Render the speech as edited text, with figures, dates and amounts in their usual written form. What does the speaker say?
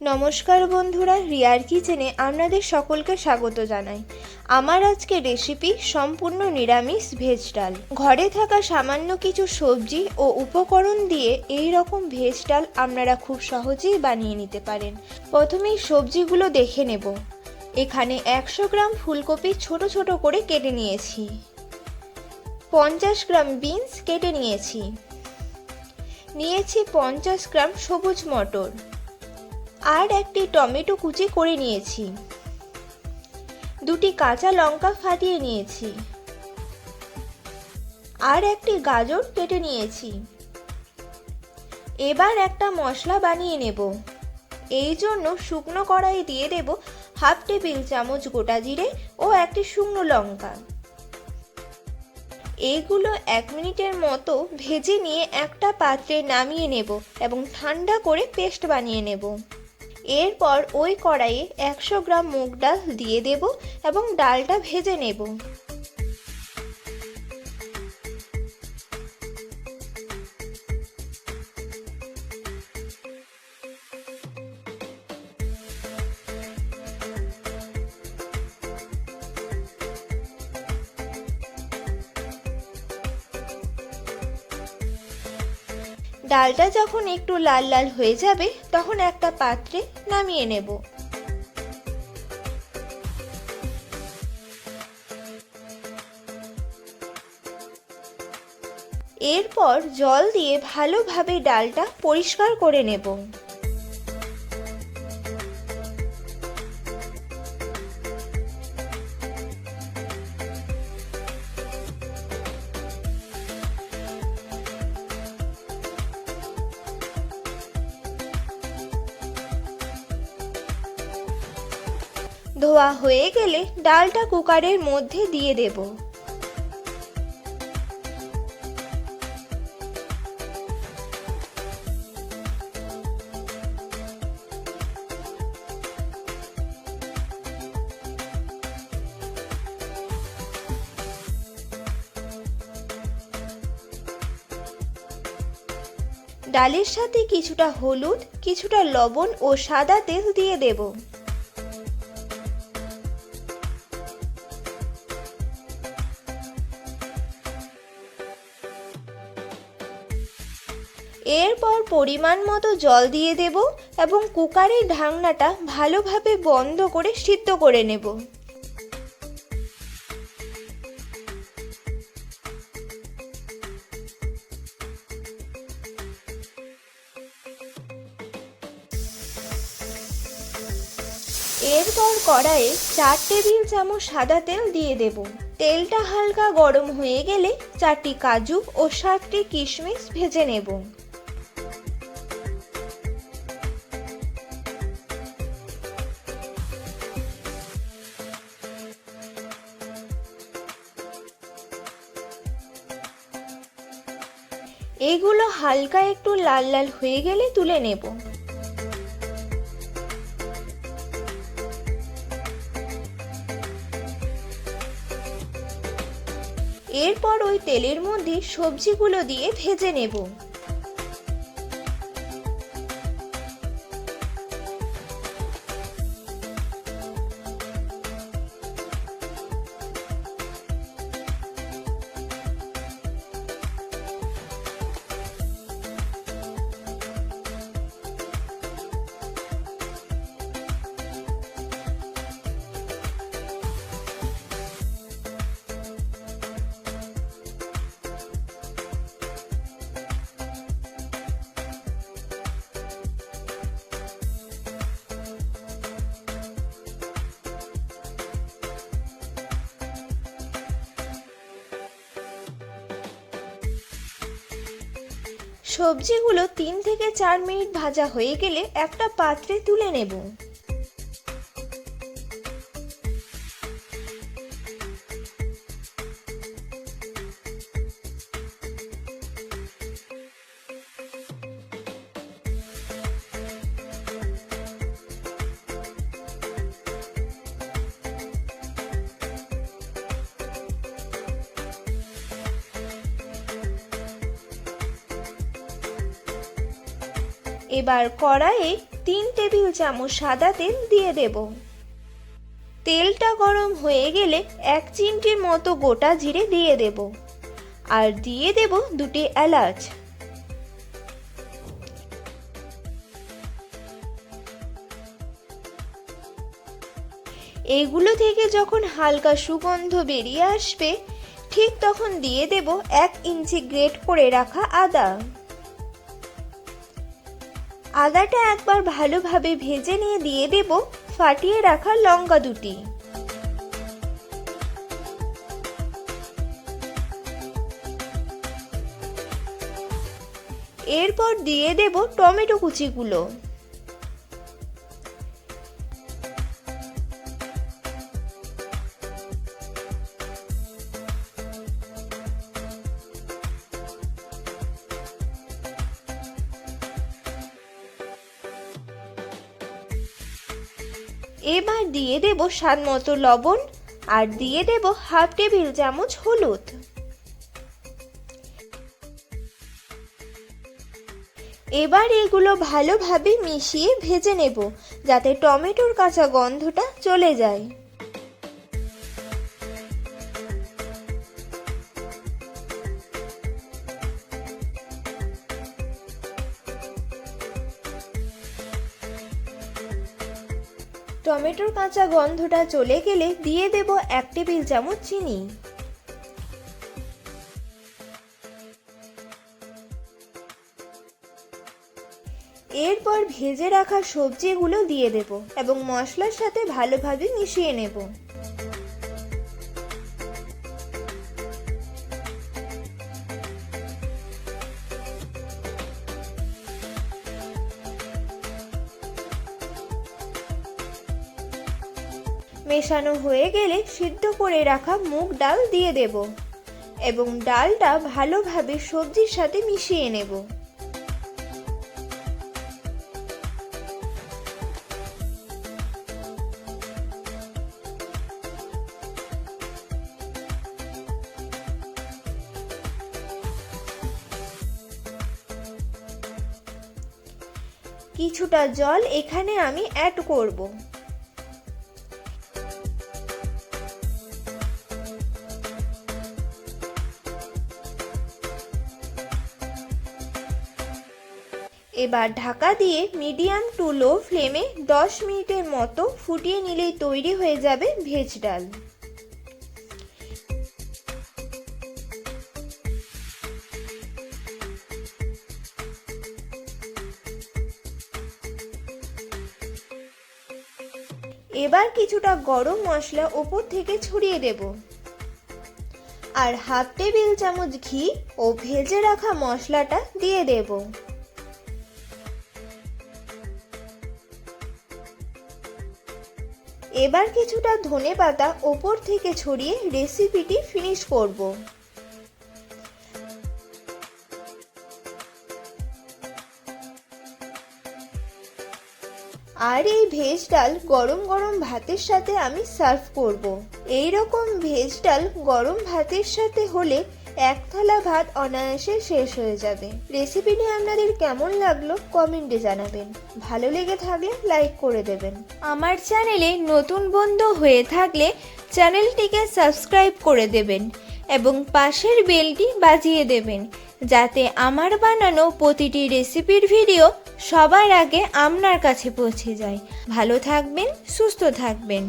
নমস্কার বন্ধুরা, রিয়ার কিচেনে আপনাদের সকলকে স্বাগত জানাই। আমার আজকের রেসিপি সম্পূর্ণ নিরামিষ ভেজ ডাল। ঘরে থাকা সামান্য কিছু সবজি ও উপকরণ দিয়ে এই রকম ভেজ ডাল আপনারা খুব সহজেই বানিয়ে নিতে পারেন। প্রথমেই সবজিগুলো দেখে নেব। এখানে 100 গ্রাম ফুলকপি ছোট ছোট করে কেটে নিয়েছি। 50 গ্রাম বিনস কেটে নিয়েছি। 50 গ্রাম সবুজ মটর আর একটি টমেটো কুচি করে নিয়েছি। দুটি কাঁচা লঙ্কা ফাটিয়ে নিয়েছি আর একটি গাজর কেটে নিয়েছি। এবার একটা মশলা বানিয়ে নেব। এই জন্য শুকনো কড়াই দিয়ে দেব হাফ টেবিল চামচ গোটা জিরে ও একটি শুকনো লঙ্কা। এইগুলো 1 মিনিটের মতো ভেজে নিয়ে একটা পাত্রে নামিয়ে নেব এবং ঠান্ডা করে পেস্ট বানিয়ে নেব। এরপর ওই কড়াইয়ে 100 গ্রাম মুগ ডাল দিয়ে দেব এবং ডালটা ভেজে নেব। ডালটা যখন একটু লাল লাল হয়ে যাবে তখন একটা পাত্রে নামিয়ে নেব। এরপর জল দিয়ে ভালোভাবে ডালটা পরিষ্কার করে নেব। ধোয়া হয়ে গেলে ডালটা কুকারের মধ্যে দিয়ে দেব। ডালের সাথে কিছুটা হলুদ, কিছুটা লবণ ও সাদা তেল দিয়ে দেব। এরপর পরিমাণ মতো জল দিয়ে দেব এবং কুকারের ঢাকনাটা ভালোভাবে বন্ধ করে সিদ্ধ করে নেব। এরপর কড়াইয়ে 4 টেবিল চামচ সাদা তেল দিয়ে দেব। তেলটা হালকা গরম হয়ে গেলে 4টি কাজু ও 7টি কিশমিশ ভেজে নেব। এগুলো হালকা একটু লাল লাল হয়ে গেলে তুলে নেব। এরপর ওই তেলের মধ্যে সবজিগুলো দিয়ে ভেজে নেব। সবজিগুলো 3 থেকে 4 মিনিট ভাজা হয়ে গেলে একটা পাত্রে তুলে নেব। এবার কড়াইয়ে 3 টেবিল চামচ সাদা তেল দিয়ে দেব। তেলটা গরম হয়ে গেলে 1 চিমটির মতো গোটা জিরে দিয়ে দেব আর দিয়ে দেব 2টি এলাচ। এগুলো থেকে যখন হালকা সুগন্ধ বেরিয়ে আসবে ঠিক তখন দিয়ে দেব 1 ইঞ্চি গ্রেট করে রাখা আদা। আদাটা একবার ভালোভাবে ভেজে নিয়ে দিয়ে দেব ফাটিয়ে রাখা লঙ্কা 2টি। এরপর দিয়ে দেব টমেটো কুচিগুলো। এবার দিয়ে দেব স্বাদমতো লবণ আর দিয়ে দেব হাফ টেবিল চামচ হলুদ। এবার এগুলো ভালোভাবে মিশিয়ে ভেজে নেব যাতে টমেটোর কাঁচা গন্ধটা চলে যায়। টমেটোর কাঁচা গন্ধটা চলে গেলে দিয়ে দেব 1 টেবিল চামচ চিনি। এরপর ভেজে রাখা সবজিগুলো দিয়ে দেব এবং মশলার সাথে ভালোভাবে মিশিয়ে নেব। মেশানো হয়ে গেলে সিদ্ধ করে রাখা মুগ ডাল দিয়ে দেব এবং ডালটা ভালোভাবে সবজির সাথে মিশিয়ে নেব। কিছুটা জল এখানে আমি অ্যাড করব। এবার ঢাকা দিয়ে মিডিয়াম টু লো ফ্লেমে 10 মিনিটের মতো ফুটিয়ে নিলেই তৈরি হয়ে যাবে ভেজ ডাল। এবার কিছুটা গরম মশলা উপর থেকে ছড়িয়ে দেব আর হাফ টেবিল চামচ ঘি ও ভেজে রাখা মশলাটা দিয়ে দেব। এবার কিছুটা ধনেপাতা উপর থেকে ছড়িয়ে রেসিপিটি ফিনিশ করব। আর এই ভেজ ডাল গরম গরম ভাতের সাথে আমি সার্ভ করব। এই রকম ভেজ ডাল গরম ভাতের সাথে হলে 1 থালা ভাত অনায়াসে শেষ হয়ে যাবে। রেসিপিটি আপনাদের কেমন লাগলো কমেন্টে জানাবেন। ভালো লেগে থাকলে লাইক করে দেবেন। আমার চ্যানেলে নতুন বন্ধু হয়ে থাকলে চ্যানেলটিকে সাবস্ক্রাইব করে দেবেন এবং পাশের বেলটি বাজিয়ে দেবেন যাতে আমার বানানো প্রতিটি রেসিপির ভিডিও সবার আগে আপনার কাছে পৌঁছে যায়। ভালো থাকবেন, সুস্থ থাকবেন।